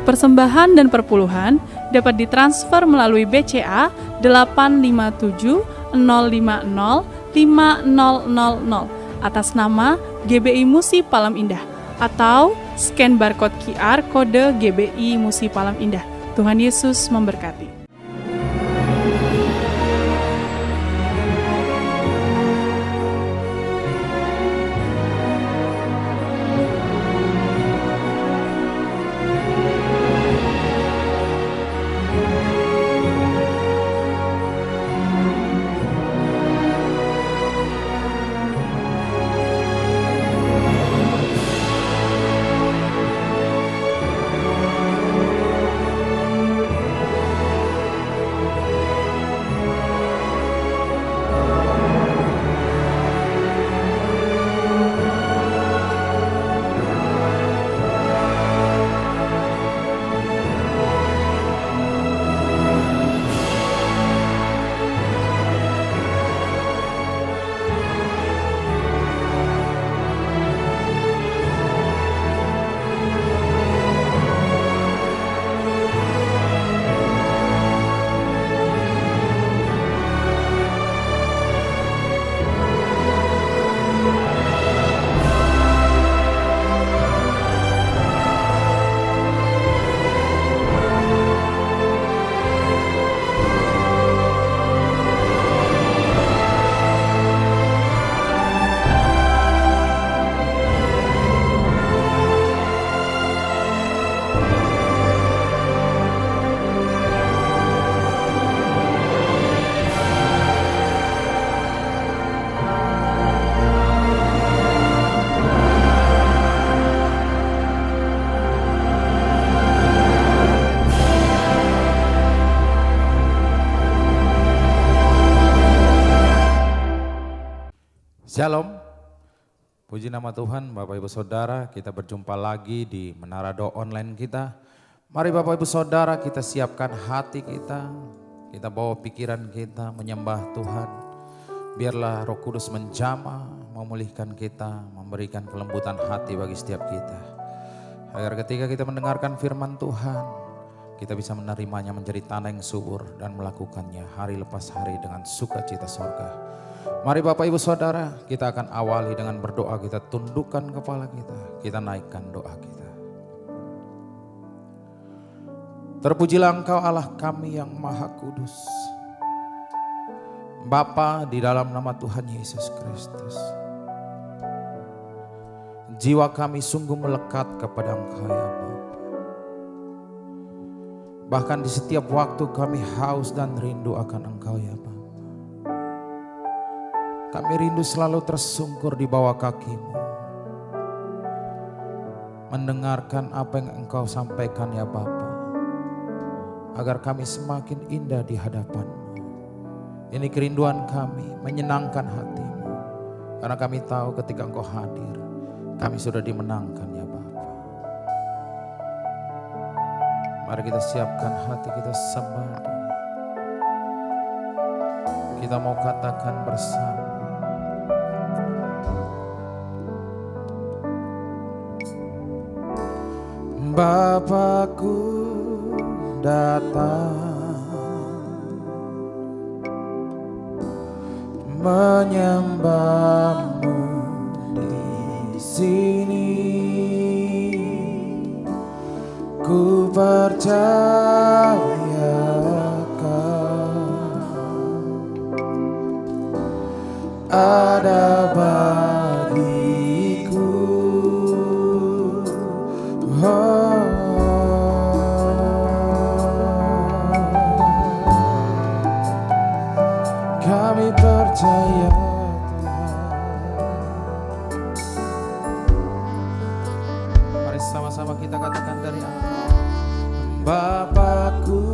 Persembahan dan perpuluhan dapat ditransfer melalui BCA 857 050 5000 atas nama GBI Musi Palam Indah atau scan barcode QR kode GBI Musi Palam Indah. Tuhan Yesus memberkati. Shalom, puji nama Tuhan. Bapak Ibu Saudara, kita berjumpa lagi di Menara Doa Online kita. Mari Bapak Ibu Saudara, kita siapkan hati kita bawa pikiran kita menyembah Tuhan. Biarlah Roh Kudus menjamah, memulihkan kita, memberikan kelembutan hati bagi setiap kita. Agar ketika kita mendengarkan firman Tuhan, kita bisa menerimanya menjadi tanah yang subur dan melakukannya hari lepas hari dengan sukacita sorga. Mari Bapak Ibu Saudara, kita akan awali dengan berdoa. Kita tundukkan kepala kita naikkan doa kita. Terpujilah Engkau Allah kami yang Maha Kudus. Bapa, di dalam nama Tuhan Yesus Kristus, jiwa kami sungguh melekat kepada Engkau ya Bapa. Bahkan di setiap waktu kami haus dan rindu akan Engkau ya Bapa. Kami rindu selalu tersungkur di bawah kaki-Mu, mendengarkan apa yang Engkau sampaikan ya Bapa, agar kami semakin indah di hadapan-Mu. Ini kerinduan kami, menyenangkan hati-Mu, karena kami tahu ketika Engkau hadir, kami sudah dimenangkan ya Bapa. Mari kita siapkan hati kita sembah. Kita mau katakan bersama, Bapakku datang menyembah-Mu di sini. Ku percaya ada bagiku. Kami percaya Tuhan. Mari sama-sama kita katakan dari awal. Bapakku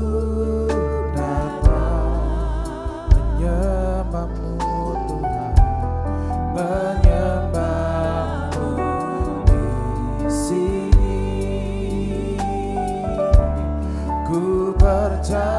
datang menyembah-Mu Tuhan, menyembah-Mu di sini. Ku percaya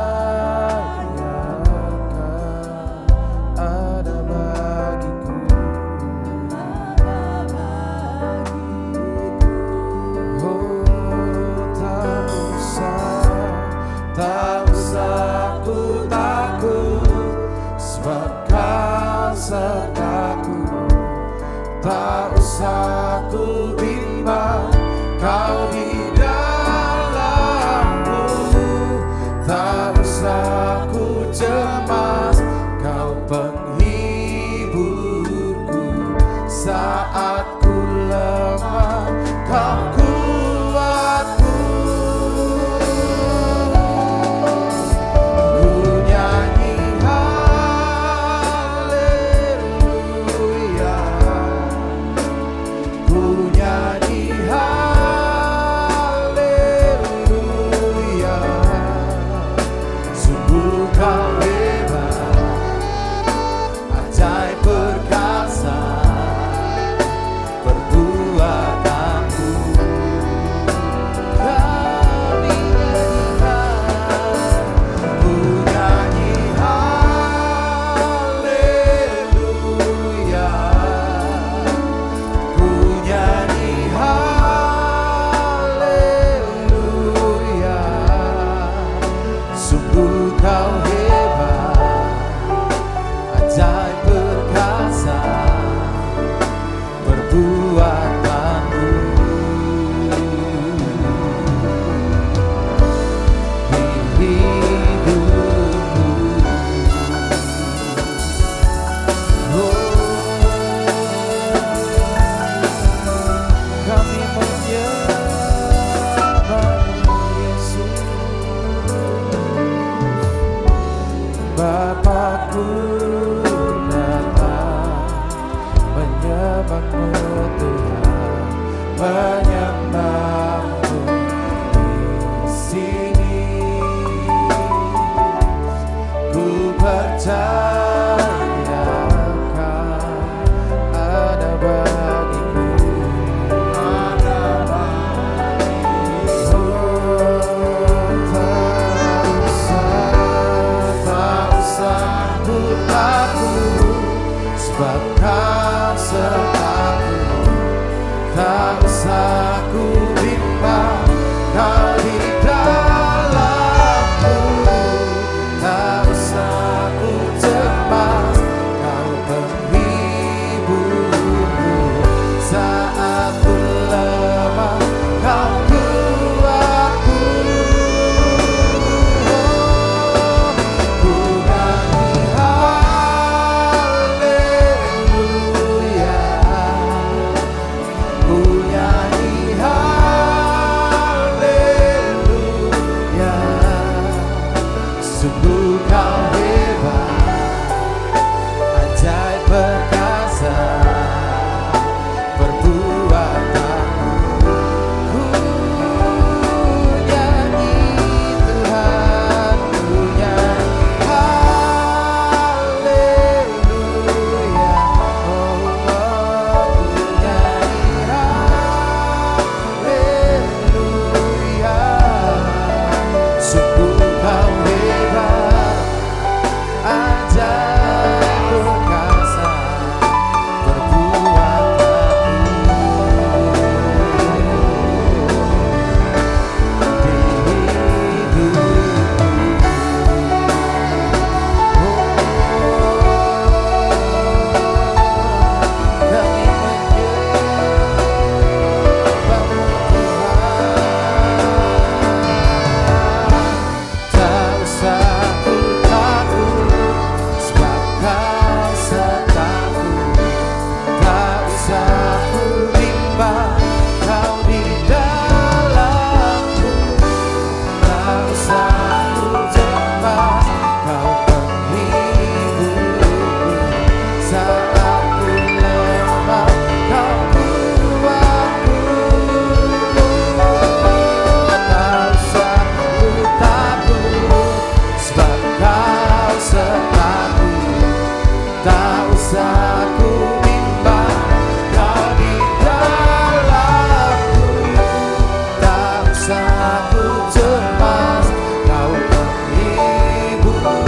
usah ku cemas, Kau penghiburku.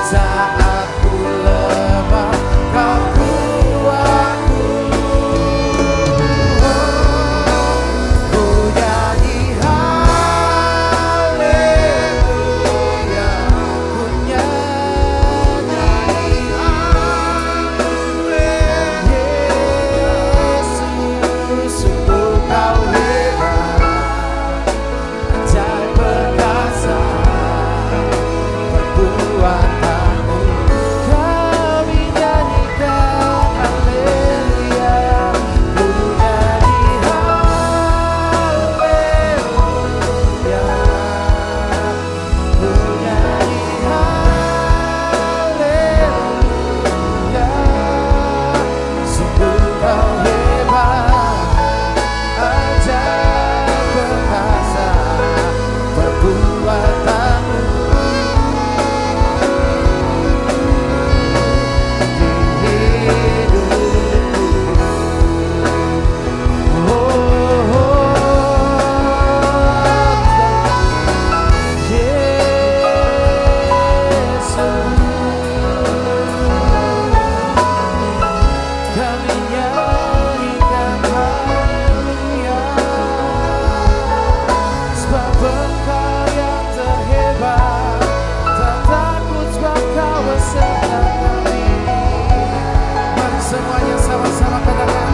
Saat ku lemah, Kau kuatku. Ku nyanyi haleluya, ku nyanyi Yesus, sungguh Kau hebat, ajaib perkasa perbuatanmu. Kami nyanyikan haleluya, ku nyanyi haleluya, ku nyanyi haleluya. Sungguh Kau hebat, ajaib perkasa perbuatanmu. Di hidupku, kami nyanyikan haleluya, sebab Engkau yang terhebat, tak takut sebab Kau beserta kami. Mari semuanya sama-sama katakan,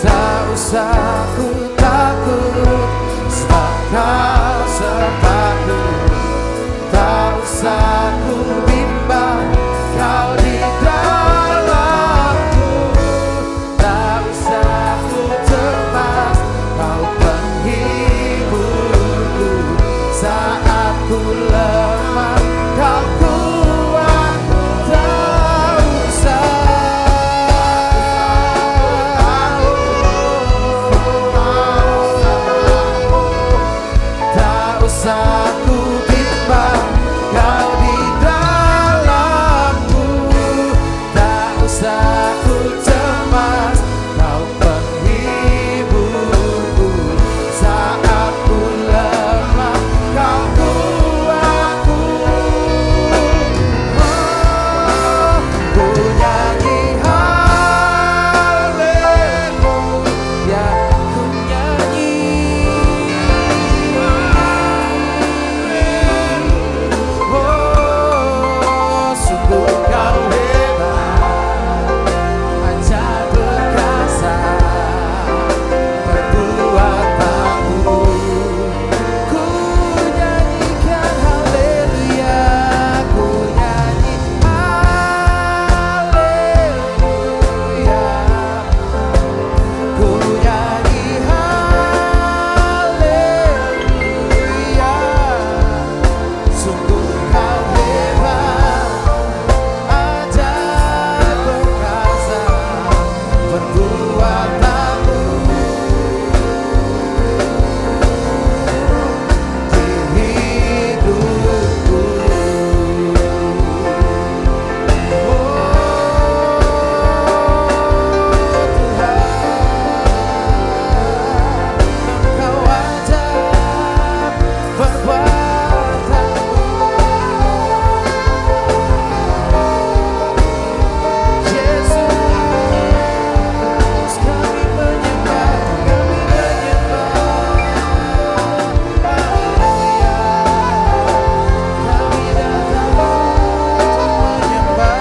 tak usah ku takut, sebab Kau sertaku. Tak usah ku bimbang, Kau di dalamku. Tak usah ku cemas, Kau penghiburku. Saat ku lemah, Kau kuatku. Tak usah ku bimbang, Kau di dalamku. Tak usah ku cemas, Kau penghiburku. Saat ku lemah, Kau kuatku. Ku nyanyi haleluya, ku nyanyi sungguh Kau hebat, ajaib perkasa perbuatanmu. Ku nyanyikan haleluya, ku nyanyi haleluya, ku nyanyi haleluya. Sungguh Kau hebat, ajaib perkasa perbuatanmu. Di hidupku, Tuhan, Engkau ajaib perbuatanmu. Yesus, kami menyembah, kami menyembah. Haleluya, kami datang untuk menyembah.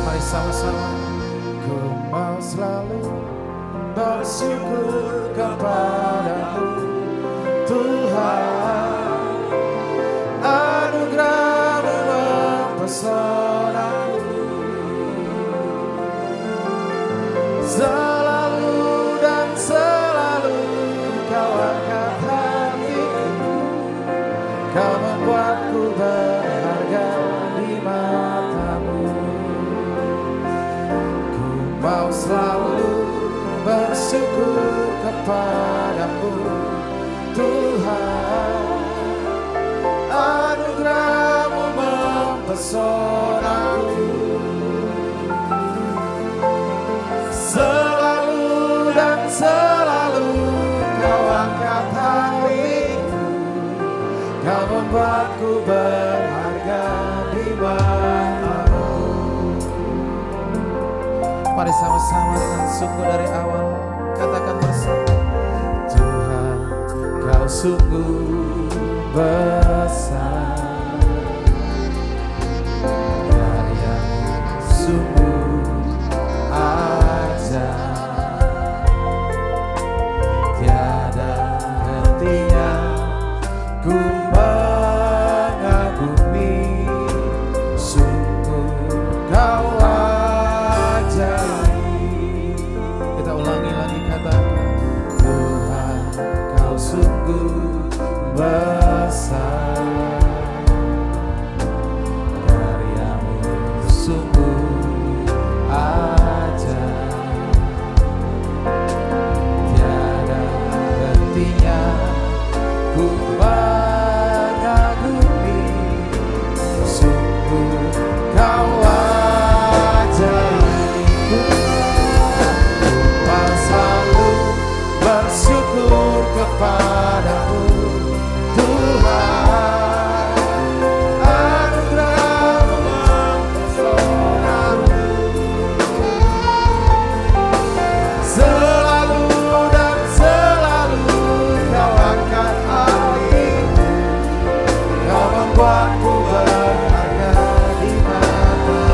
Mari sama-sama. Ku mau selalu bersyukur kepadamu, Tuhan. Anugerah-Mu mempesonaku, selalu dan selalu Kau angkat hatiku. Kau membuatku berharga di mata-Mu. Ku mau selalu bersyukur kepadamu, Tuhan. Anugerah-Mu mempesonaku, membuatku berharga di matamu. Mari sama-sama dengan sungguh dari awal katakan bersama. Tuhan, kau sungguh besar, karya-Mu sungguh ajaib, tiada hentinya ku mengagumi, sungguh kau ajaib. Kita ulangi lagi katakan, Tuhan kau sungguh besar, karya-Mu sungguh ajaib, tiada hentinya ku mengagumi, sungguh kau ajaib. Ku selalu bersyukur kepadamu Tuhan, anugerah-Mu mempesonaku, selalu dan selalu kau angkat hatiku, kau membuatku berharga di matamu.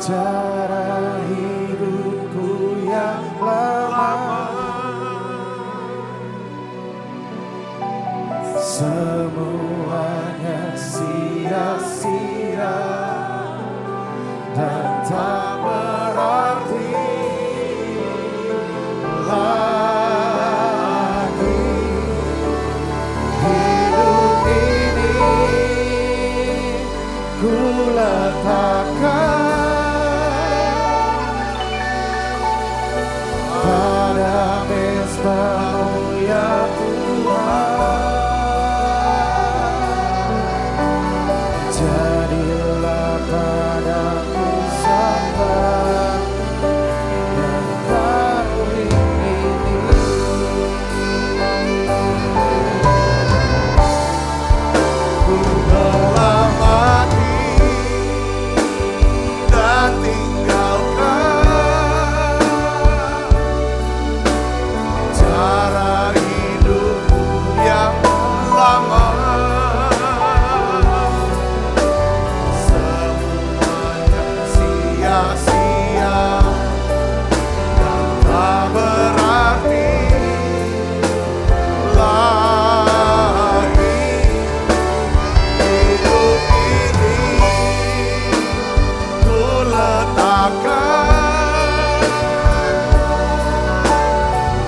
cara hidupku yang lama, semuanya sia-sia dan tak berarti lagi. Hidup ini ku letakkan pada mezbah-Mu ya Tuhan. Jadilah padaku sabar dan kering ini. Ku telah mati dan tinggalkan cara hidupku yang lama, semuanya sia-sia dan tak berarti lagi. Hidup ini ku letakkan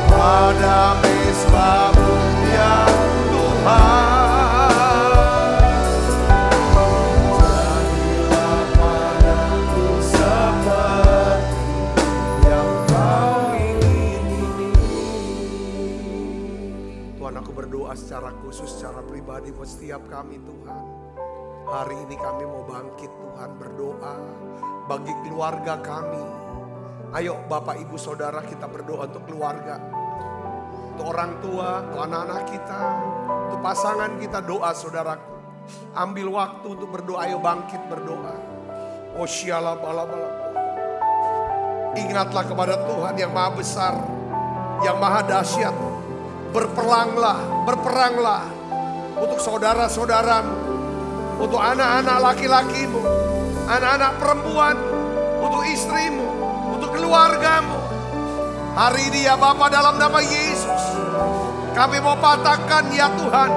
pada mezbah-Mu ya Tuhan. Jadilah padaku seperti yang Kau ingini. Tuhan, aku berdoa secara khusus, secara pribadi buat setiap kami Tuhan. Hari ini kami mau bangkit Tuhan, berdoa bagi keluarga kami. Ayo Bapak Ibu Saudara, kita berdoa untuk keluarga, untuk orang tua, untuk anak-anak kita, untuk pasangan kita. Doa saudaraku, ambil waktu untuk berdoa. Ayo bangkit berdoa. Oh syalah bala. Ingatlah kepada Tuhan yang maha besar, yang maha dahsyat. Berperanglah untuk saudara-saudaramu, untuk anak-anak laki-lakimu, anak-anak perempuan, untuk istrimu, untuk keluargamu. Hari ini ya Bapa, dalam nama Yesus, kami mau patahkan ya Tuhan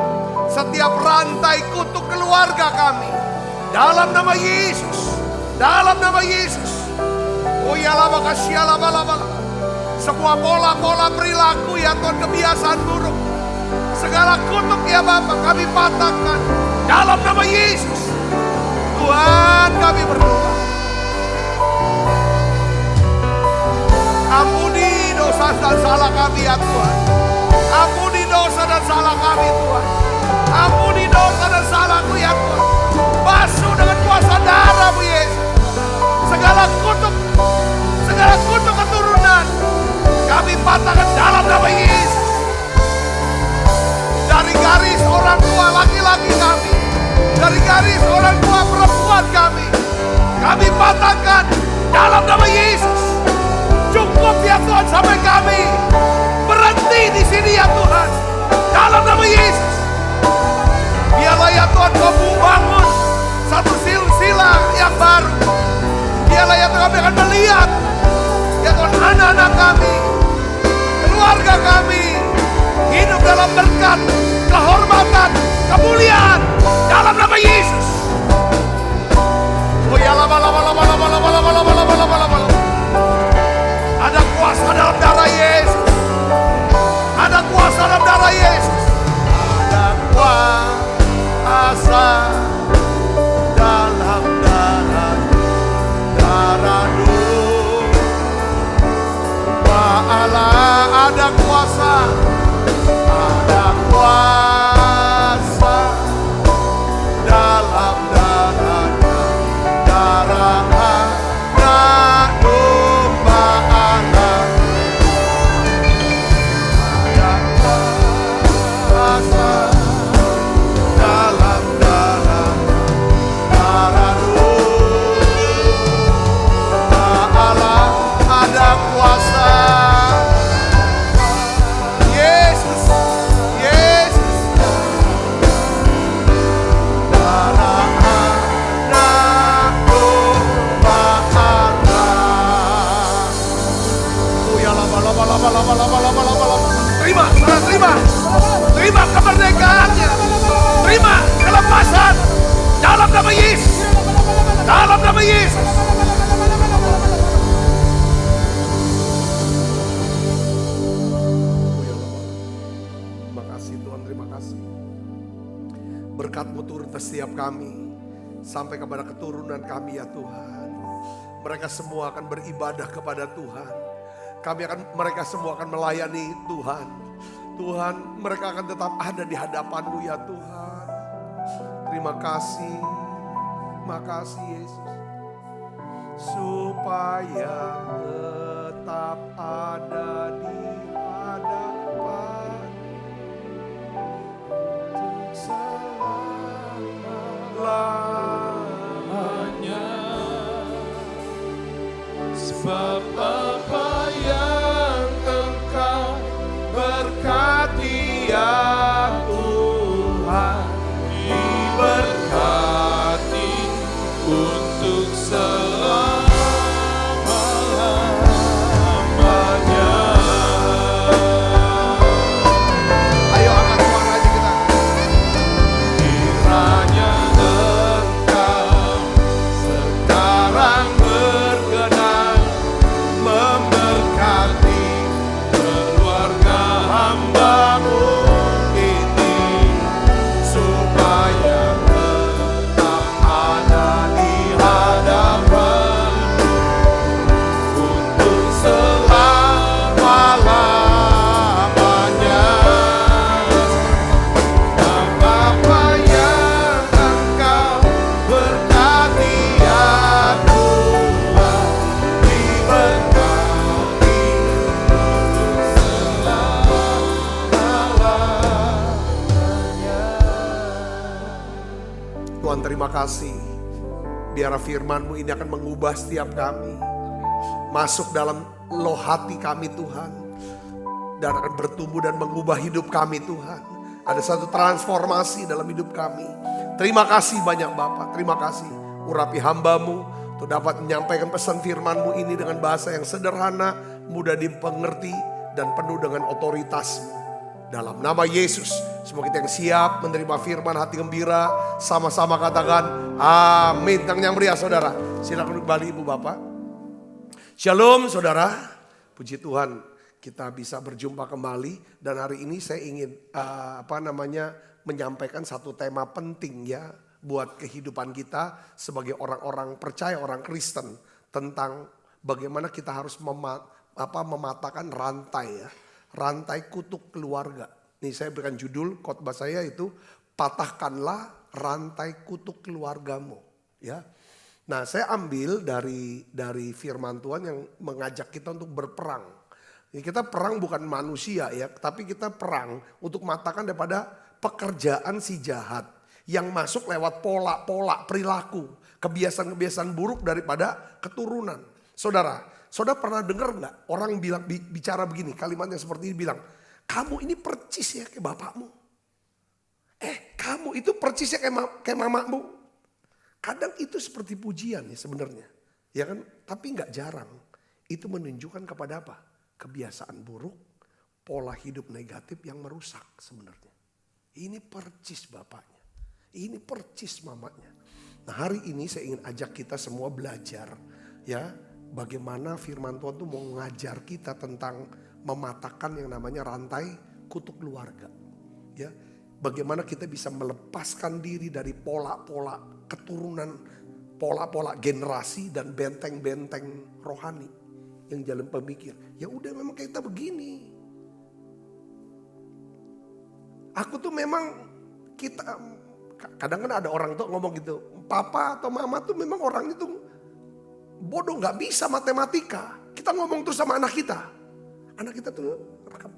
setiap rantai kutuk keluarga kami. Dalam nama Yesus, dalam nama Yesus. Oh ya lama kasih lama. Semua pola-pola perilaku ya Tuhan, kebiasaan buruk, segala kutuk ya Bapa, kami patahkan dalam nama Yesus. Tuhan, kami berdoa, ampuni dosa dan salah kami ya Tuhan. Ampuni dosa dan salah kami Tuhan. Ampuni dosa dan salahku ya Tuhan. Basuh dengan kuasa darah-Mu Yesus. Segala kutuk keturunan kami patahkan dalam nama Yesus. Dari garis orang tua laki-laki kami, dari garis orang tua perempuan kami patahkan dalam nama Yesus. Cukup ya Tuhan, sampai kami berhenti di sini ya Tuhan, dalam nama Yesus. Biarlah ya Tuhan Kau bangun satu silsilah yang baru. Biarlah ya Tuhan kami akan melihat ya Tuhan anak-anak kami, keluarga kami hidup dalam berkat, kehormatan, kemuliaan dalam nama Yesus. Oh ya lama. setiap kami sampai kepada keturunan kami ya Tuhan. Mereka semua akan beribadah kepada Tuhan. Mereka semua akan melayani Tuhan. Tuhan, mereka akan tetap ada di hadapan-Mu ya Tuhan. Terima kasih. Makasih Yesus. Supaya tetap ada di hadapan untuk selamanya. Sebab apa yang Engkau berkati ya Tuhan, diberkati untuk selamanya. Ayo angkat suara aja kita. Kiranya Engkau sekarang berkenan memberkati keluarga hamba-Mu ini, supaya tetap ada di hadapan untuk selama-lamanya. Apa yang Engkau berkati ya Tuhan, diberkati untuk selama-lamanya. Tuhan, terima kasih. Biar firman-Mu ini akan mengubah setiap kami. Masuk dalam loh hati kami Tuhan. Dan akan bertumbuh dan mengubah hidup kami Tuhan. Ada satu transformasi dalam hidup kami. Terima kasih banyak Bapak. Terima kasih. Urapi hamba-Mu untuk dapat menyampaikan pesan firman-Mu ini dengan bahasa yang sederhana, mudah dipengerti, dan penuh dengan otoritas-Mu. Dalam nama Yesus, semua kita yang siap menerima firman hati gembira, sama-sama katakan amin. Tangan yang meriah saudara. Silakan kembali Ibu Bapak. Shalom saudara. Puji Tuhan kita bisa berjumpa kembali. Dan hari ini saya ingin menyampaikan satu tema penting ya buat kehidupan kita sebagai orang-orang percaya, orang Kristen, tentang bagaimana kita harus mematahkan rantai ya. Rantai kutuk keluarga. Nih saya berikan judul khotbah saya itu, patahkanlah rantai kutuk keluargamu. Ya. Nah saya ambil dari firman Tuhan yang mengajak kita untuk berperang. Jadi kita perang bukan manusia ya, tapi kita perang untuk mematahkan daripada pekerjaan si jahat yang masuk lewat pola-pola perilaku, kebiasaan-kebiasaan buruk daripada keturunan. Saudara pernah dengar nggak orang bicara begini, kalimatnya seperti ini, bilang, kamu ini percis ya kayak bapakmu. Kamu itu percis ya kayak mamamu. Kadang itu seperti pujian ya sebenarnya. Ya kan? Tapi nggak jarang. Itu menunjukkan kepada apa? Kebiasaan buruk, pola hidup negatif yang merusak sebenarnya. Ini percis bapaknya. Ini percis mamanya. Nah hari ini saya ingin ajak kita semua belajar ya. Bagaimana firman Tuhan itu mau mengajar kita tentang mematahkan yang namanya rantai kutuk keluarga. Ya, bagaimana kita bisa melepaskan diri dari pola-pola keturunan, pola-pola generasi dan benteng-benteng rohani yang jalan pemikir. Ya udah memang kita begini. Aku tuh memang kadang kan ada orang tuh ngomong gitu, papa atau mama tuh memang orang itu bodoh, nggak bisa matematika. Kita ngomong terus sama anak kita. Anak kita tuh rekam.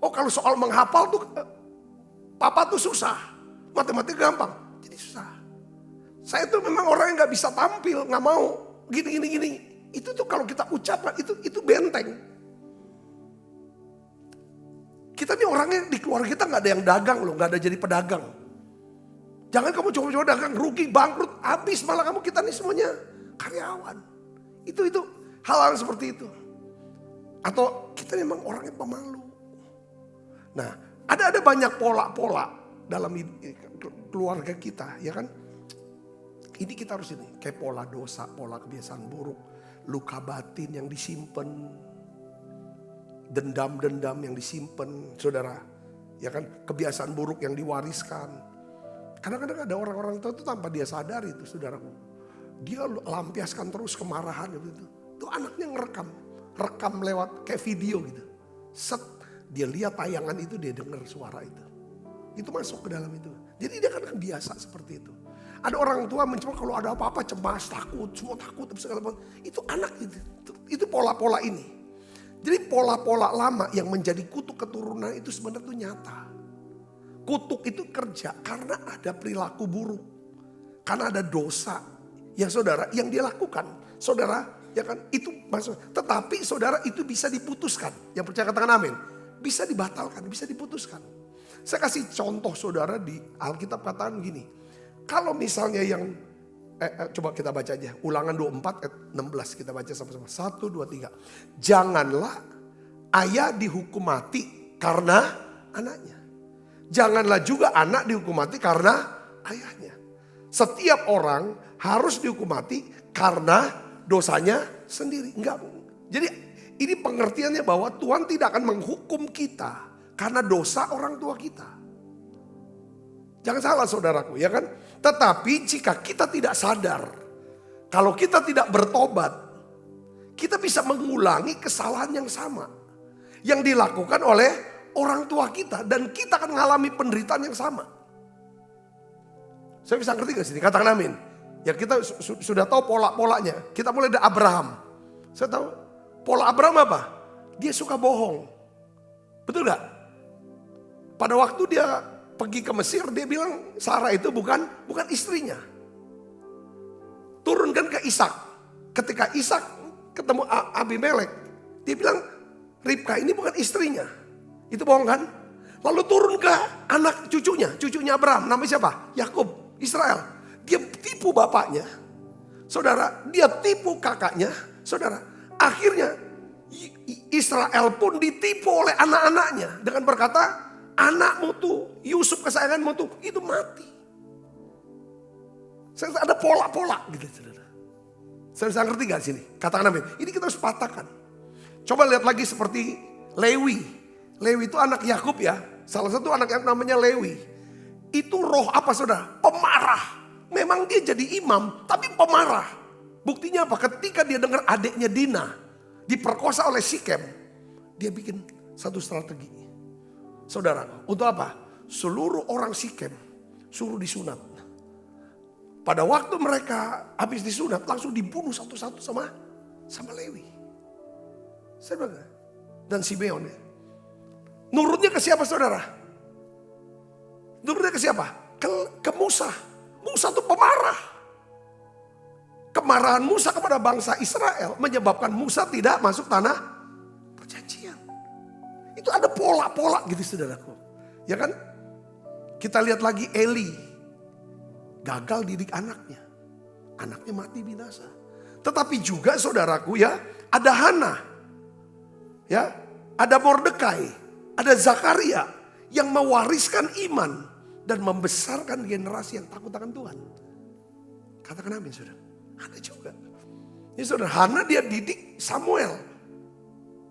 Oh kalau soal menghafal tuh papa tuh susah. Matematika gampang. Jadi susah. Saya tuh memang orang yang nggak bisa tampil, nggak mau gini. Itu tuh kalau kita ucapkan itu benteng. Kita nih orangnya di keluarga kita nggak ada yang dagang loh, nggak ada jadi pedagang. Jangan kamu coba-coba dagang, rugi, bangkrut, habis malah kamu, kita nih semuanya karyawan. Itu hal-hal seperti itu. Atau kita memang orangnya pemalu. Nah, ada banyak pola-pola dalam keluarga kita, ya kan? Ini kita harus ini, kayak pola dosa, pola kebiasaan buruk, luka batin yang disimpan, dendam-dendam yang disimpan, saudara. Ya kan, kebiasaan buruk yang diwariskan. Kadang-kadang ada orang-orang tua itu tanpa dia sadari itu saudaraku. Dia lampiaskan terus kemarahan gitu. Itu anaknya rekam lewat kayak video gitu. Set, dia lihat tayangan itu, dia dengar suara itu. Itu masuk ke dalam itu. Jadi dia kan biasa seperti itu. Ada orang tua mencoba kalau ada apa-apa cemas, takut, semua takut, segala macam. Itu anak itu pola-pola ini. Jadi pola-pola lama yang menjadi kutuk keturunan itu sebenarnya itu nyata. Kutuk itu kerja karena ada perilaku buruk. Karena ada dosa yang saudara yang dia lakukan. Saudara, ya kan itu maksud. Tetapi saudara itu bisa diputuskan. Yang percaya katakan amin. Bisa dibatalkan, bisa diputuskan. Saya kasih contoh saudara di Alkitab katakan gini. Kalau misalnya yang coba kita baca aja. Ulangan 24 ayat 16 kita baca sama-sama. 1, 2, 3. Janganlah ayah dihukum mati karena anaknya. Janganlah juga anak dihukum mati karena ayahnya. Setiap orang harus dihukum mati karena dosanya sendiri. Enggak. Jadi ini pengertiannya bahwa Tuhan tidak akan menghukum kita karena dosa orang tua kita. Jangan salah saudaraku, ya kan? Tetapi jika kita tidak sadar, kalau kita tidak bertobat, kita bisa mengulangi kesalahan yang sama. Yang dilakukan oleh orang tua kita. Dan kita akan mengalami penderitaan yang sama. Saya bisa ngerti gak sini? Katakan amin. Ya kita sudah tahu pola-polanya. Kita mulai dari Abraham. Saya tahu pola Abraham apa? Dia suka bohong. Betul gak? Pada waktu dia pergi ke Mesir, dia bilang Sarah itu bukan istrinya. Turunkan ke Ishak. Ketika Ishak ketemu Abimelek, dia bilang Ribka ini bukan istrinya. Itu bohong kan? Lalu turun ke anak cucunya Abraham. Namanya siapa? Yakub, Israel. Dia tipu bapaknya. Saudara, dia tipu kakaknya. Saudara, akhirnya Israel pun ditipu oleh anak-anaknya. Dengan berkata, anakmu tuh, Yusuf kesayanganmu tuh, itu mati. Saya ada pola-pola gitu saudara. Saya bisa ngerti gak sini? Katakan amin. Ini kita harus patahkan. Coba lihat lagi seperti Lewi. Lewi itu anak Yakub ya. Salah satu anak yang namanya Lewi. Itu roh apa saudara? Pemarah. Memang dia jadi imam tapi pemarah. Buktinya apa? Ketika dia dengar adiknya Dina diperkosa oleh Sikem. Dia bikin satu strategi. Saudara, untuk apa? Seluruh orang Sikem suruh disunat. Pada waktu mereka habis disunat langsung dibunuh satu-satu sama Lewi. Saudara. Dan Simeon ya. Nurutnya ke siapa saudara? Nurutnya ke siapa? Ke Musa. Musa itu pemarah. Kemarahan Musa kepada bangsa Israel menyebabkan Musa tidak masuk tanah perjanjian. Itu ada pola-pola gitu saudaraku. Ya kan? Kita lihat lagi Eli. Gagal didik anaknya. Anaknya mati binasa. Tetapi juga saudaraku ya, ada Hana. Ya, ada Mordekai, ada Zakaria yang mewariskan iman dan membesarkan generasi yang takut akan Tuhan. Katakan amin saudara. Ada juga. Ini saudara, Hana dia didik Samuel.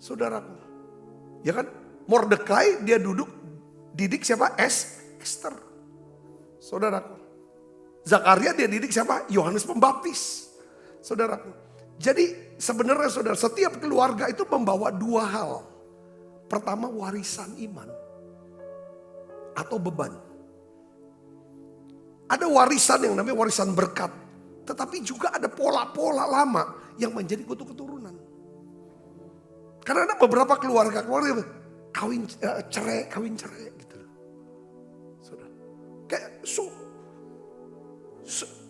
Saudaraku. Ya kan? Mordekai dia didik siapa? Esther. Saudaraku. Zakaria dia didik siapa? Yohanes Pembaptis. Saudaraku. Jadi sebenarnya saudara, setiap keluarga itu membawa dua hal. Pertama warisan iman atau beban. Ada warisan yang namanya warisan berkat. Tetapi juga ada pola-pola lama yang menjadi kutuk keturunan. Karena ada beberapa keluarga kawin cerai gitu. Saudara. Kayak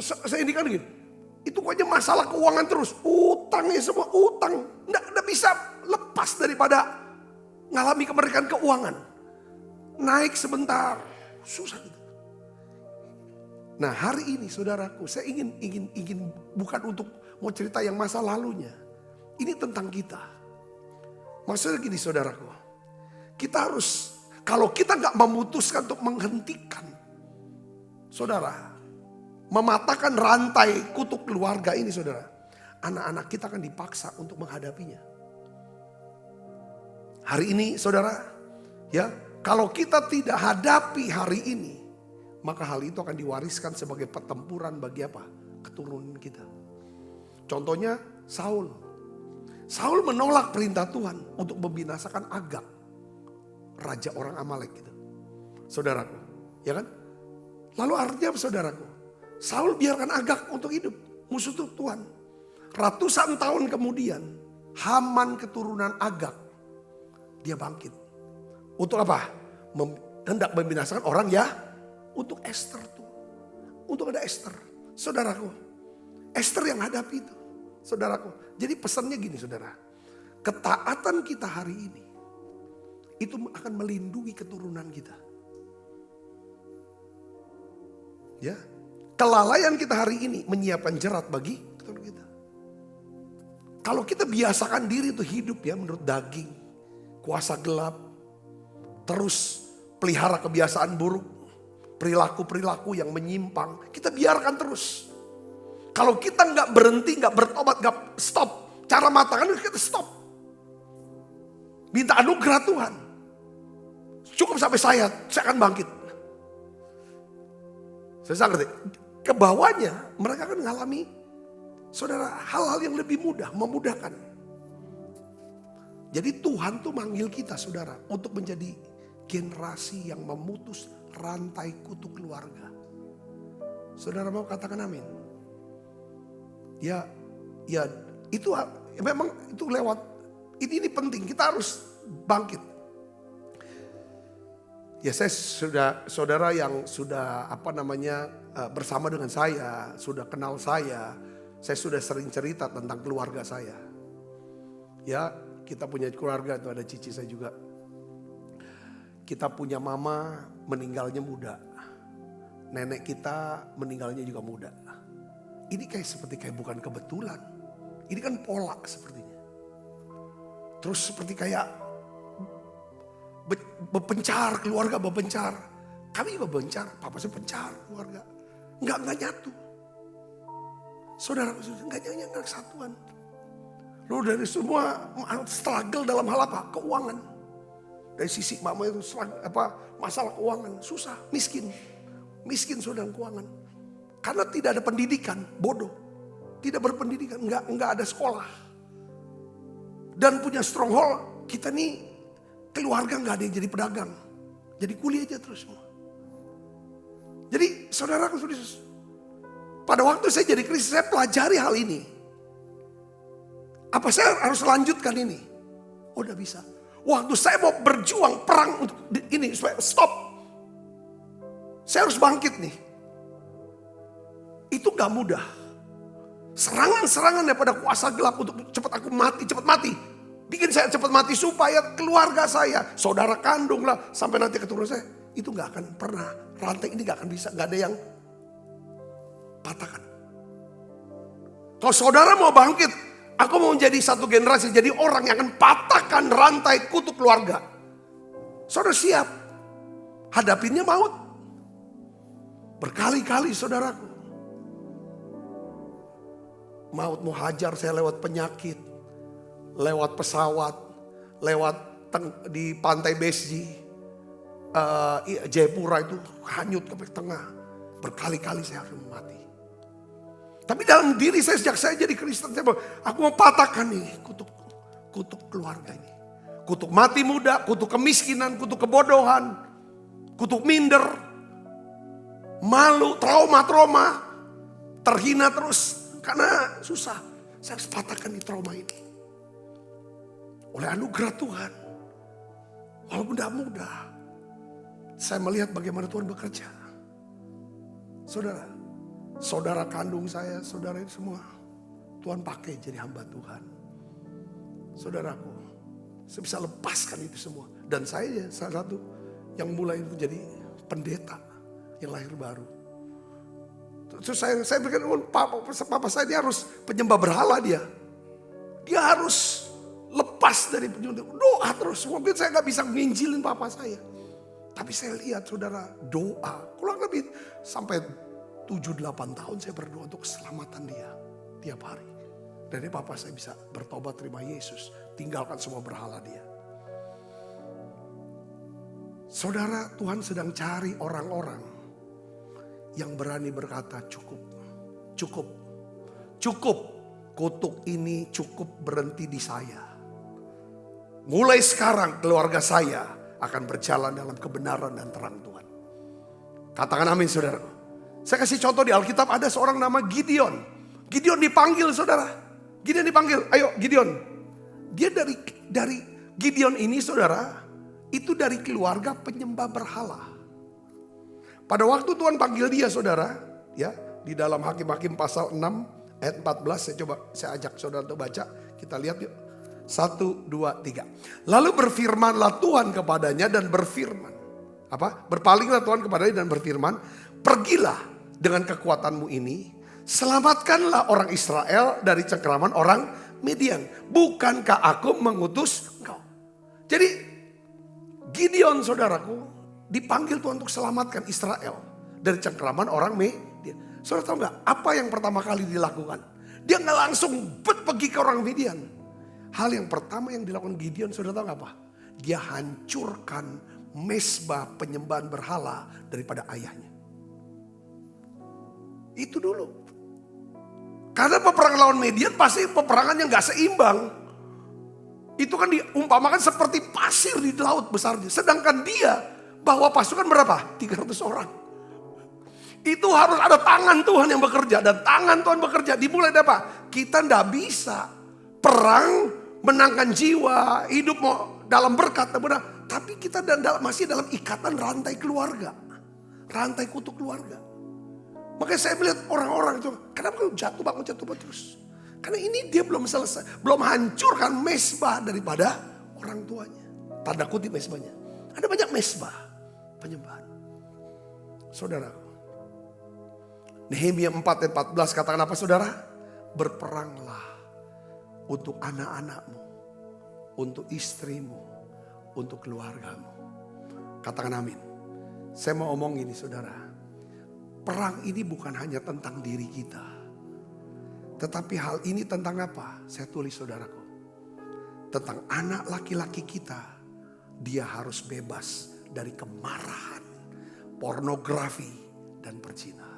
saya ini kan gini. Itu pokoknya masalah keuangan terus. Utangnya semua utang. Nggak bisa lepas daripada ngalami kemerdekaan keuangan. Naik sebentar. Susah gitu. Nah hari ini saudaraku, saya ingin bukan untuk mau cerita yang masa lalunya. Ini tentang kita. Maksudnya gini saudaraku. Kita harus, kalau kita nggak memutuskan untuk menghentikan. Saudara. Mematahkan rantai kutuk keluarga ini saudara. Anak-anak kita akan dipaksa untuk menghadapinya. Hari ini saudara. Ya, kalau kita tidak hadapi hari ini. maka hal itu akan diwariskan sebagai pertempuran bagi apa? Keturunan kita. Contohnya Saul. Saul menolak perintah Tuhan untuk membinasakan Agag, raja orang Amalek gitu. Saudaraku, ya kan? Lalu artinya apa saudaraku? Saul biarkan Agag untuk hidup, musuh Tuhan. Ratusan tahun kemudian, Haman keturunan Agag, dia bangkit. Untuk apa? Hendak membinasakan orang ya, untuk Esther tuh. Untuk ada Esther, saudaraku. Esther yang hadapi itu, saudaraku. Jadi pesannya gini saudara, ketaatan kita hari ini, itu akan melindungi keturunan kita. Ya, kelalaian kita hari ini menyiapkan jerat bagi keturunan kita. Kalau kita biasakan diri itu hidup ya menurut daging, kuasa gelap, terus pelihara kebiasaan buruk, perilaku-perilaku yang menyimpang, kita biarkan terus. Kalau kita nggak berhenti, nggak bertobat, nggak stop, cara matangkan kita stop. Minta anugerah Tuhan. Cukup sampai saya akan bangkit. Saya ngerti. Kebawahnya mereka akan mengalami, saudara, hal-hal yang lebih mudah, memudahkan. Jadi Tuhan tuh manggil kita saudara untuk menjadi generasi yang memutus rantai kutuk keluarga. Saudara mau katakan amin? Ya itu memang itu lewat. Ini penting, kita harus bangkit. Ya saya sudah, saudara yang sudah bersama dengan saya, sudah kenal saya sudah sering cerita tentang keluarga saya. Ya kita punya keluarga, itu ada cici saya juga. Kita punya mama meninggalnya muda. Nenek kita meninggalnya juga muda. Ini seperti bukan kebetulan. Ini kan pola sepertinya. Terus seperti kayak berpencar, keluarga berpencar. Kami juga berpencar, papa saya pencar keluarga. Enggak nyatu. Saudara, enggak kesatuan. Lalu dari semua struggle dalam hal apa? Keuangan. Dari sisi mama itu masalah keuangan, susah, miskin saudara keuangan. Karena tidak ada pendidikan, bodoh. Tidak berpendidikan, enggak ada sekolah. Dan punya stronghold, kita nih keluarga enggak ada yang jadi pedagang. Jadi kuliah aja terus semua. Jadi saudaraku, pada waktu saya jadi Kristen, saya pelajari hal ini. Apa saya harus lanjutkan ini? Oh udah bisa. Waktu saya mau berjuang perang untuk ini supaya stop. Saya harus bangkit nih. Itu gak mudah. Serangan-serangan daripada kuasa gelap untuk cepat mati. Bikin saya cepat mati supaya keluarga saya, saudara kandung lah, sampai nanti keturunan saya. Itu gak akan pernah, rantai ini gak akan bisa, gak ada yang patahkan. Kalau saudara mau bangkit, aku mau menjadi satu generasi, jadi orang yang akan patahkan rantai kutuk keluarga. Saudara siap, hadapinnya maut. Berkali-kali saudaraku. Maut mau hajar saya lewat penyakit, lewat pesawat, lewat di pantai Besji, Jayapura itu hanyut ke tengah. Berkali-kali saya harus mati. Tapi dalam diri saya sejak saya jadi Kristen, aku mau patahkan nih kutuk keluarga ini. Kutuk mati muda, kutuk kemiskinan, kutuk kebodohan, kutuk minder, malu, trauma, terhina terus. Karena susah, saya harus patahkan di trauma ini. Oleh anugerah Tuhan, walaupun tidak mudah, saya melihat bagaimana Tuhan bekerja. Saudara kandung saya, saudara itu semua, Tuhan pakai jadi hamba Tuhan. Saudaraku, saya bisa lepaskan itu semua. Dan saya salah satu yang mulai itu jadi pendeta yang lahir baru. Terus saya pikir, papa saya dia harus penyembah berhala dia. Dia harus lepas dari penyembah, doa terus. Mungkin saya gak bisa nginjilin papa saya. Tapi saya lihat saudara doa, kurang lebih sampai 7-8 tahun saya berdoa untuk keselamatan dia tiap hari. Dari papa saya bisa bertobat terima Yesus, tinggalkan semua berhala dia. Saudara, Tuhan sedang cari orang-orang yang berani berkata cukup, cukup, cukup. Kutuk ini cukup berhenti di saya. Mulai sekarang keluarga saya akan berjalan dalam kebenaran dan terang Tuhan. Katakan amin saudara. Saya kasih contoh di Alkitab, ada seorang nama Gideon. Gideon dipanggil saudara. Gideon dipanggil, ayo Gideon. Dia dari Gideon ini saudara, itu dari keluarga penyembah berhala. Pada waktu Tuhan panggil dia saudara, ya, di dalam Hakim-Hakim pasal 6 ayat 14, saya ajak saudara untuk baca. Kita lihat yuk. 1, 2, 3. Lalu berfirmanlah Tuhan kepadanya dan berfirman. Berpalinglah Tuhan kepadanya dan berfirman, pergilah dengan kekuatanmu ini, selamatkanlah orang Israel dari cengkeraman orang Midian. Bukankah aku mengutus engkau? Jadi Gideon saudaraku dipanggil Tuhan untuk selamatkan Israel dari cengkeraman orang Midian. Saudara tahu gak apa yang pertama kali dilakukan? Dia gak langsung pergi ke orang Midian. Hal yang pertama yang dilakukan Gideon, saudara tahu gak apa? Dia hancurkan mesbah penyembahan berhala daripada ayahnya. Itu dulu. Karena peperangan lawan Midian pasti peperangan yang gak seimbang. Itu kan diumpamakan seperti pasir di laut besarnya. Sedangkan dia bawa pasukan berapa? 300 orang. Itu harus ada tangan Tuhan yang bekerja. Dan tangan Tuhan bekerja dimulai dari apa? Kita tidak bisa perang, menangkan jiwa, hidup dalam berkat. Tapi kita masih dalam ikatan rantai keluarga. Rantai kutuk keluarga. Makanya saya melihat orang-orang itu, kenapa jatuh bangun terus? Karena ini dia belum selesai. Belum hancurkan mesbah daripada orang tuanya. Tanda kutip mesbahnya. Ada banyak mesbah penyembahan. Saudara, Nehemia 4 ayat 14 katakan apa saudara? Berperanglah untuk anak-anakmu, untuk istrimu, untuk keluargamu. Katakan amin. Saya mau omong ini saudara. Perang ini bukan hanya tentang diri kita. Tetapi hal ini tentang apa? Saya tulis saudaraku. Tentang anak laki-laki kita. Dia harus bebas dari kemarahan, pornografi, dan perzinahan.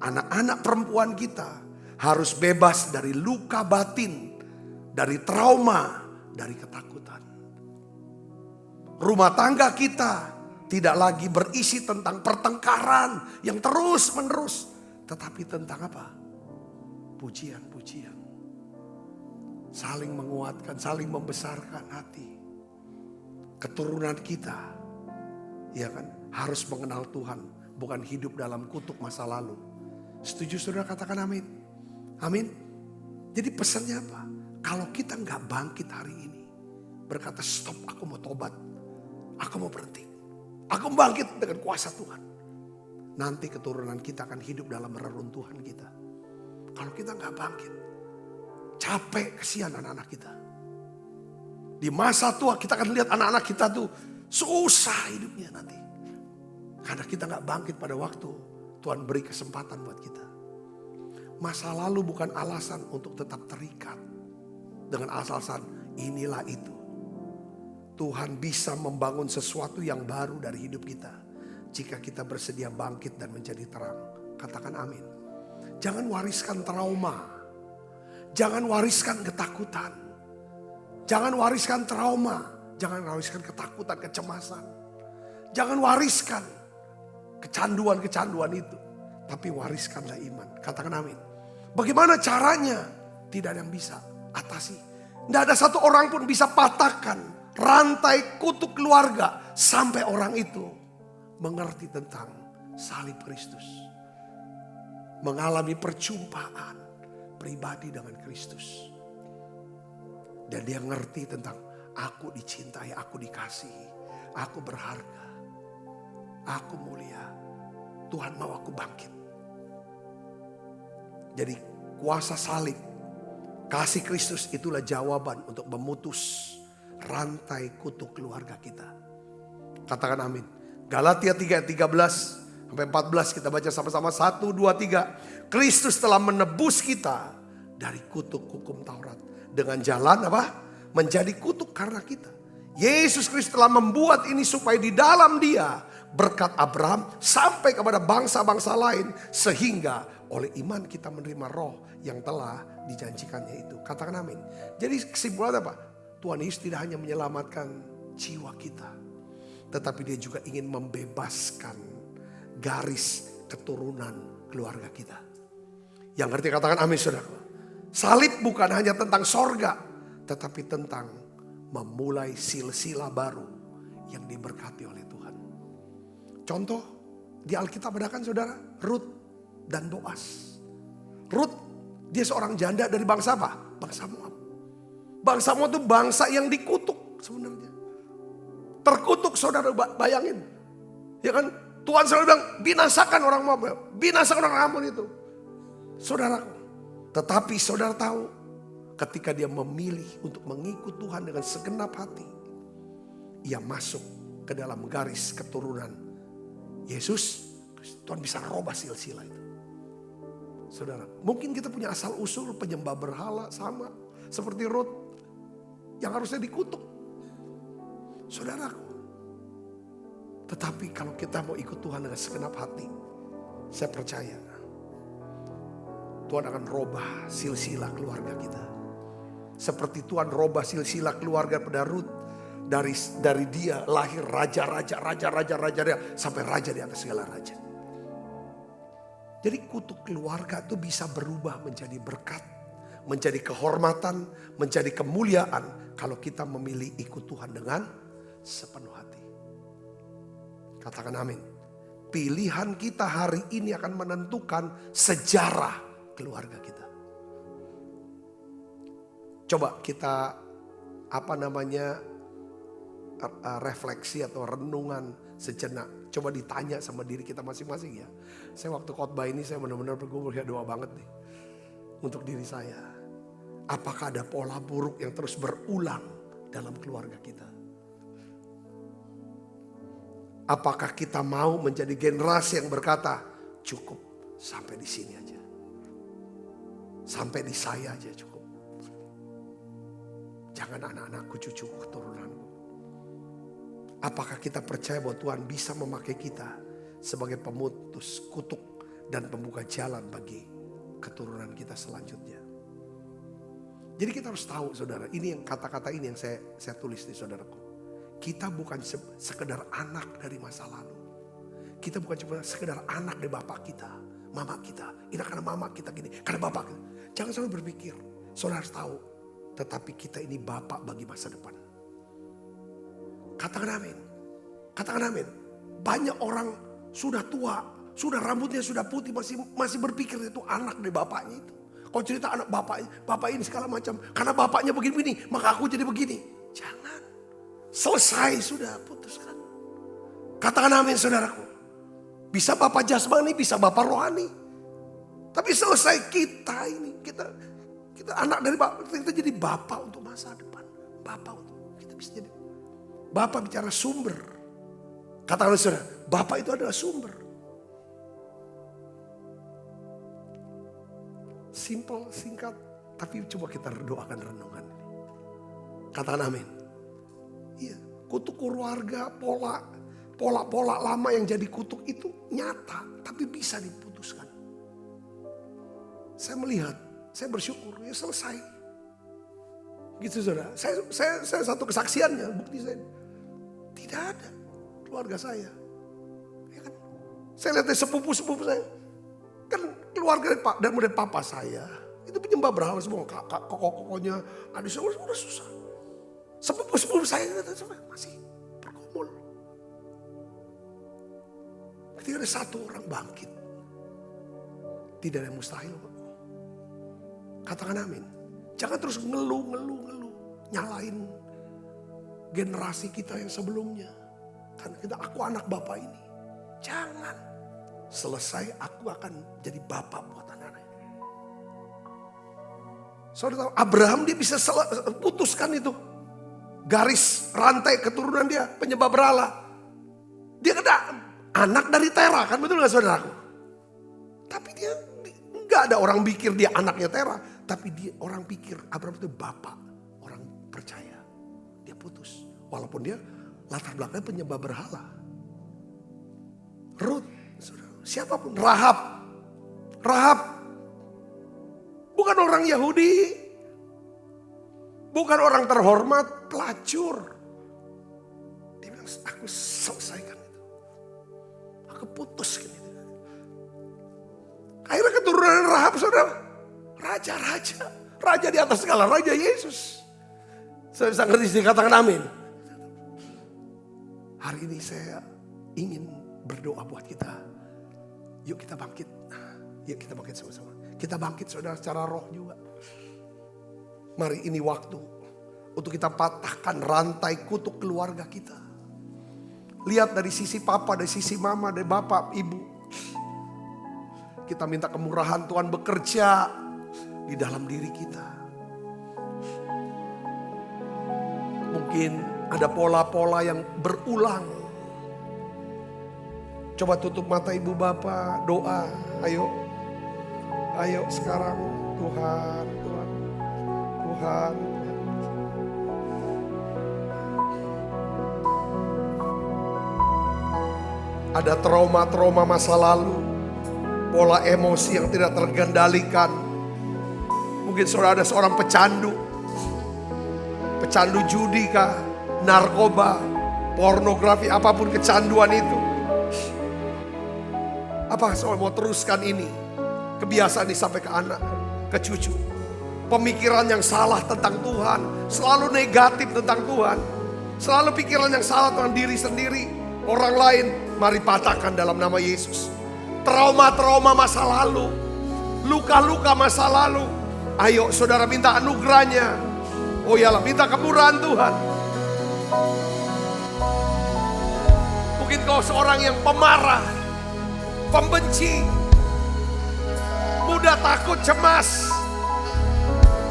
Anak-anak perempuan kita harus bebas dari luka batin, dari trauma, dari ketakutan. Rumah tangga kita tidak lagi berisi tentang pertengkaran yang terus menerus. Tetapi tentang apa? Pujian-pujian. Saling menguatkan, saling membesarkan hati. Keturunan kita, ya kan, harus mengenal Tuhan. Bukan hidup dalam kutuk masa lalu. Setuju saudara, katakan amin. Amin. Jadi pesannya apa? Kalau kita nggak bangkit hari ini, berkata stop, aku mau tobat, aku mau berhenti, aku bangkit dengan kuasa Tuhan. Nanti keturunan kita akan hidup dalam reruntuhan kita. Kalau kita nggak bangkit, capek, kesian anak-anak kita. Di masa tua kita akan lihat anak-anak kita tuh susah hidupnya nanti. Karena kita nggak bangkit pada waktu Tuhan beri kesempatan buat kita. Masa lalu bukan alasan untuk tetap terikat dengan alasan inilah itu. Tuhan bisa membangun sesuatu yang baru dari hidup kita jika kita bersedia bangkit dan menjadi terang. Katakan amin. Jangan wariskan trauma. Jangan wariskan ketakutan. Jangan wariskan trauma. Jangan wariskan ketakutan, kecemasan. Jangan wariskan kecanduan-kecanduan itu. Tapi wariskanlah iman. Katakan amin. Bagaimana caranya? Tidak ada yang bisa atasi. Tidak ada satu orang pun bisa patahkan rantai kutuk keluarga. Sampai orang itu mengerti tentang salib Kristus. Mengalami perjumpaan pribadi dengan Kristus. Dan dia ngerti tentang aku dicintai, aku dikasihi, aku berharga, aku mulia. Tuhan mau aku bangkit. Jadi kuasa salib, kasih Kristus itulah jawaban untuk memutus rantai kutuk keluarga kita. Katakan amin. Galatia 3 ayat 13 sampai 14 kita baca sama-sama. 1, 2, 3. Kristus telah menebus kita dari kutuk hukum Taurat. Dengan jalan apa? Menjadi kutuk karena kita. Yesus Kristus telah membuat ini supaya di dalam Dia berkat Abraham sampai kepada bangsa-bangsa lain. Sehingga oleh iman kita menerima roh yang telah dijanjikannya itu. Katakan amin. Jadi kesimpulannya apa? Tuhan Yesus tidak hanya menyelamatkan jiwa kita, tetapi dia juga ingin membebaskan garis keturunan keluarga kita. Yang ngerti katakan amin saudara. Salib bukan hanya tentang sorga, tetapi tentang memulai silsilah baru yang diberkati oleh Tuhan. Contoh di Alkitab ada kan saudara, Rut dan Boas. Rut, dia seorang janda dari bangsa apa? Bangsa Moab. Bangsa Moab itu bangsa yang dikutuk sebenarnya. Terkutuk saudara, bayangin. Ya kan, Tuhan selalu bilang binasakan orang Moab, binasakan orang Ammon itu. Saudara, tetapi saudara tahu ketika dia memilih untuk mengikut Tuhan dengan segenap hati, ia masuk ke dalam garis keturunan Yesus. Tuhan bisa robah silsilah itu. Saudara, mungkin kita punya asal usul penyembah berhala sama seperti Rut yang harusnya dikutuk. Saudaraku, tetapi kalau kita mau ikut Tuhan dengan segenap hati, saya percaya Tuhan akan robah silsilah keluarga kita. Seperti Tuhan robah silsilah keluarga pada Rut. Dari dia lahir raja-raja sampai raja di atas segala raja. Jadi kutuk keluarga itu bisa berubah menjadi berkat, menjadi kehormatan, menjadi kemuliaan kalau kita memilih ikut Tuhan dengan sepenuh hati. Katakan amin. Pilihan kita hari ini akan menentukan sejarah keluarga kita. Coba kita refleksi atau renungan sejenak. Coba ditanya sama diri kita masing-masing ya. Saya waktu khotbah ini saya benar-benar berdoa banget nih untuk diri saya. Apakah ada pola buruk yang terus berulang dalam keluarga kita? Apakah kita mau menjadi generasi yang berkata, cukup sampai di sini aja. Sampai di saya aja cukup. Jangan anak-anakku, cucuku, keturunanku. Apakah kita percaya bahwa Tuhan bisa memakai kita sebagai pemutus kutuk dan pembuka jalan bagi keturunan kita selanjutnya? Jadi kita harus tahu saudara, ini yang kata-kata ini yang saya tulis nih saudaraku. Kita bukan sekedar anak dari masa lalu. Kita bukan cuma sekedar anak dari bapak kita, mama kita. Ini karena mama kita gini, karena bapak kita. Jangan selalu berpikir, saudara harus tahu. Tetapi kita ini bapak bagi masa depan. Katakan amin. Katakan amin. Banyak orang sudah tua, sudah rambutnya sudah putih, masih berpikir itu anak dari bapaknya itu. Kalau cerita anak bapak ini segala macam. Karena bapaknya begini-begini, maka aku jadi begini. Jangan. Selesai sudah, putuskan. Katakan amin saudaraku. Bisa bapak jasmani, bisa bapak rohani. Tapi selesai kita ini, kita anak dari bapak, kita jadi bapak untuk masa depan. Bapak untuk, kita bisa jadi. Bapak bicara sumber. Katakan saudara, bapak itu adalah sumber. Simple, singkat, tapi coba kita doakan renungan. Katakan amin. Iya, kutuk keluarga, pola lama yang jadi kutuk itu nyata, tapi bisa diputuskan. Saya melihat, saya bersyukur, ya selesai. Gitu saudara, saya satu kesaksiannya, bukti saya. Tidak ada keluarga saya. Ya kan? Saya lihat sepupu-sepupu saya. Kan keluarga dari papa saya. Itu penyembah berhala semua. Kakak-kakaknya, adik saya udah susah. Sepupu-sepupu saya masih bergumul. Ketika ada satu orang bangkit. Tidak ada yang mustahil. Katakan amin. Jangan terus ngeluh. Nyalain generasi kita yang sebelumnya. Karena aku anak bapak ini. Jangan. Selesai aku akan jadi bapak buat anak-anak. Saudara tahu Abraham dia bisa putuskan itu. Garis rantai keturunan dia penyembah berhala. Dia kena anak dari Tera, kan betul gak saudaraku? Tapi dia gak ada orang pikir dia anaknya Tera. Tapi orang pikir Abraham itu bapak. Orang percaya. Dia putus. Walaupun dia latar belakangnya penyembah berhala. Rut, siapapun, Rahab. Bukan orang Yahudi. Bukan orang terhormat, pelacur. Dia bilang, aku selesaikan itu. Aku putuskan itu. Akhirnya keturunan Rahab, saudara. Raja di atas segala raja, Yesus. Saya bisa ngerti sih, katakan amin. Hari ini saya ingin berdoa buat kita. Yuk kita bangkit. Yuk kita bangkit sama-sama. Kita bangkit saudara secara roh juga. Mari ini waktu untuk kita patahkan rantai kutuk keluarga kita. Lihat dari sisi papa, dari sisi mama, dari bapak, ibu. Kita minta kemurahan Tuhan bekerja di dalam diri kita. Mungkin ada pola-pola yang berulang. Coba tutup mata ibu bapak, doa. Ayo sekarang Tuhan. Ada trauma-trauma masa lalu, pola emosi yang tidak terkendalikan. Mungkin saudara ada seorang pecandu judi kah, narkoba, pornografi, apapun kecanduan itu. Apa saudara mau teruskan ini? Kebiasaan ini sampai ke anak, ke cucu. Pemikiran yang salah tentang Tuhan, selalu negatif tentang Tuhan. Selalu pikiran yang salah tentang diri sendiri, orang lain. Mari patahkan dalam nama Yesus. Trauma-trauma masa lalu, luka-luka masa lalu. Ayo saudara minta anugerahnya. Oh iyalah, minta kemurahan Tuhan. Mungkin kau seorang yang pemarah, pembenci, mudah takut, cemas,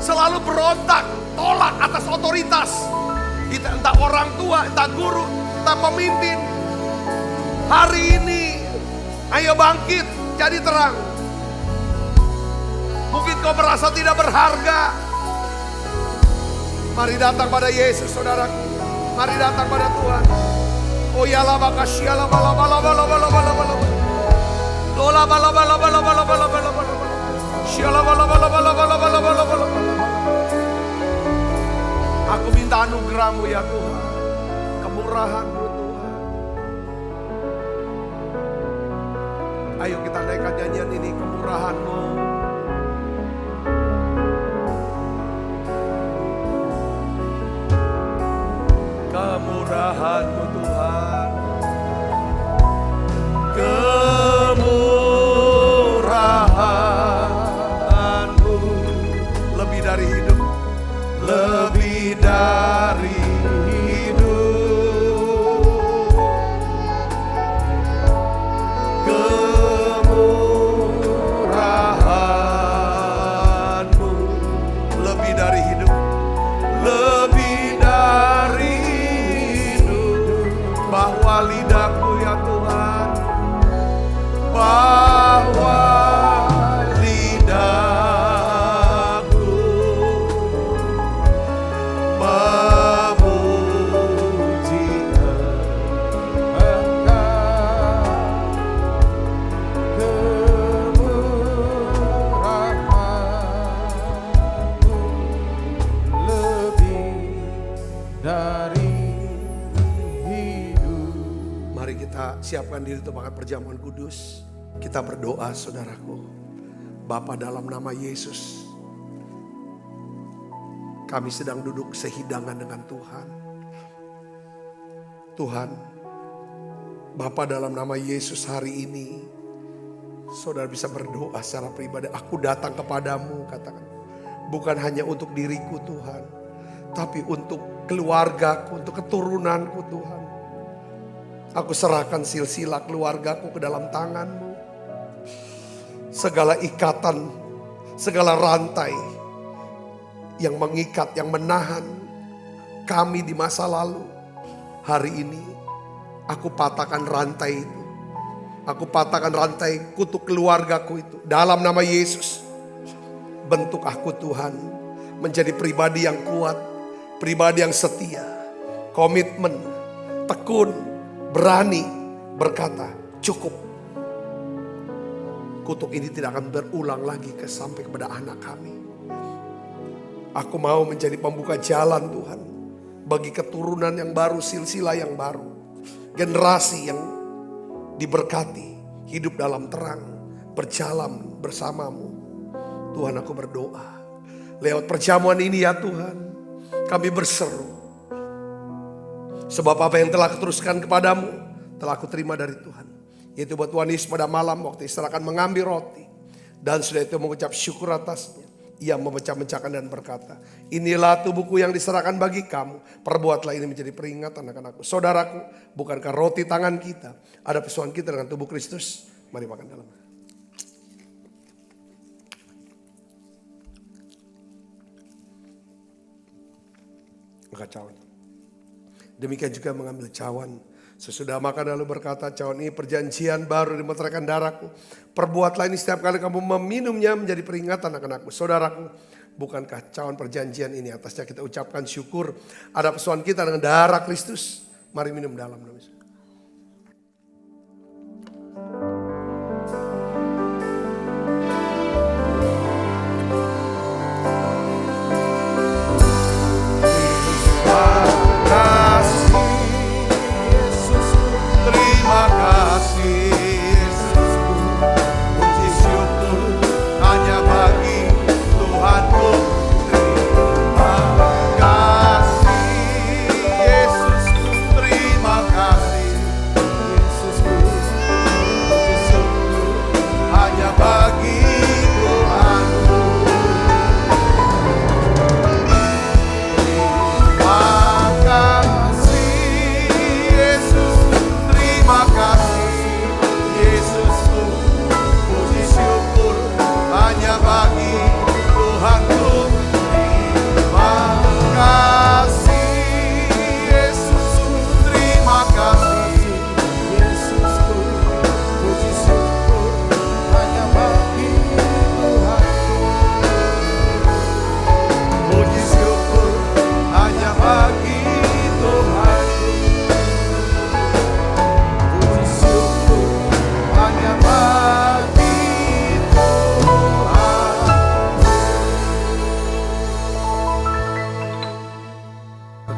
selalu berontak, tolak atas otoritas. Entah orang tua, entah guru, entah pemimpin. Hari ini, ayo bangkit, jadi terang. Mungkin kau merasa tidak berharga. Mari datang pada Yesus, saudaraku. Mari datang pada Tuhan. Oh ya la bakashiala bala bala bala bala bala bala. Lola bala bala bala bala bala bala bala. Shiala bala bala bala bala bala bala bala. Aku minta anugerah-Mu ya Tuhan. Kemurahan-Mu Tuhan. Ayo kita naikkan nyanyian ini, kemurahan-Mu. Kemurahan-Mu Tuhan. Kemurahan-Mu lebih dari hidup, lebih dari hidup. Kemurahan-Mu lebih dari hidup, lebih dari bahwa lidahku ya Tuhan, bahwa lidahku memuji Engkau. Lebih dari Mari kita siapkan diri untuk makan perjamuan kudus. Kita berdoa saudaraku. Bapa dalam nama Yesus. Kami sedang duduk sehidangan dengan Tuhan. Tuhan. Bapa dalam nama Yesus hari ini. Saudara bisa berdoa secara pribadi. Aku datang kepadamu katakan. Bukan hanya untuk diriku Tuhan. Tapi untuk keluargaku, untuk keturunanku Tuhan. Aku serahkan silsilah keluargaku ke dalam tangan-Mu. Segala ikatan, segala rantai yang mengikat, yang menahan kami di masa lalu. Hari ini aku patahkan rantai itu. Aku patahkan rantai kutuk keluargaku itu. Dalam nama Yesus. Bentuk aku Tuhan menjadi pribadi yang kuat. Pribadi yang setia. Komitmen, tekun, berani berkata, Cukup. Kutuk ini tidak akan berulang lagi sampai kepada anak kami. Aku mau menjadi pembuka jalan Tuhan. Bagi keturunan yang baru, silsilah yang baru. Generasi yang diberkati. Hidup dalam terang. Berjalan bersamamu. Tuhan, aku berdoa. Lewat perjamuan ini ya Tuhan. Kami berseru. Sebab apa yang telah kuteruskan kepadamu. Telah aku terima dari Tuhan. Yaitu buat Tuhan Yesus pada malam waktu Yesus akan mengambil roti. Dan sudah itu mengucap syukur atasnya. Ia memecah-mecahkan dan berkata, inilah tubuhku yang diserahkan bagi kamu. Perbuatlah ini menjadi peringatan akan aku. Saudaraku, bukankah roti tangan kita ada persoalan kita dengan tubuh Kristus? Mari makan dalam. Maka cawan. Demikian juga mengambil cawan. Sesudah makan lalu berkata, cawan ini perjanjian baru dimeteraikan darahku. Perbuatlah ini setiap kali kamu meminumnya menjadi peringatan akan aku. Saudaraku, bukankah cawan perjanjian ini atasnya kita ucapkan syukur. Ada persoalan kita dengan darah Kristus. Mari minum dalam.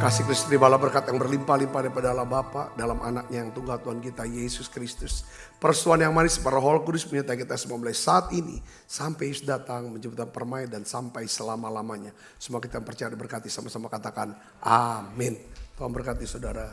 Kasih Kristus terimalah berkat yang berlimpah-limpah daripada Allah Bapa dalam anaknya yang tunggal Tuhan kita Yesus Kristus. Persetujuan yang manis para Roh Kudus menyertai kita semua mulai saat ini sampai Yesus datang menjemput permai dan sampai selama-lamanya. Semua kita percaya diberkati, sama-sama katakan amin. Tuhan berkati saudara.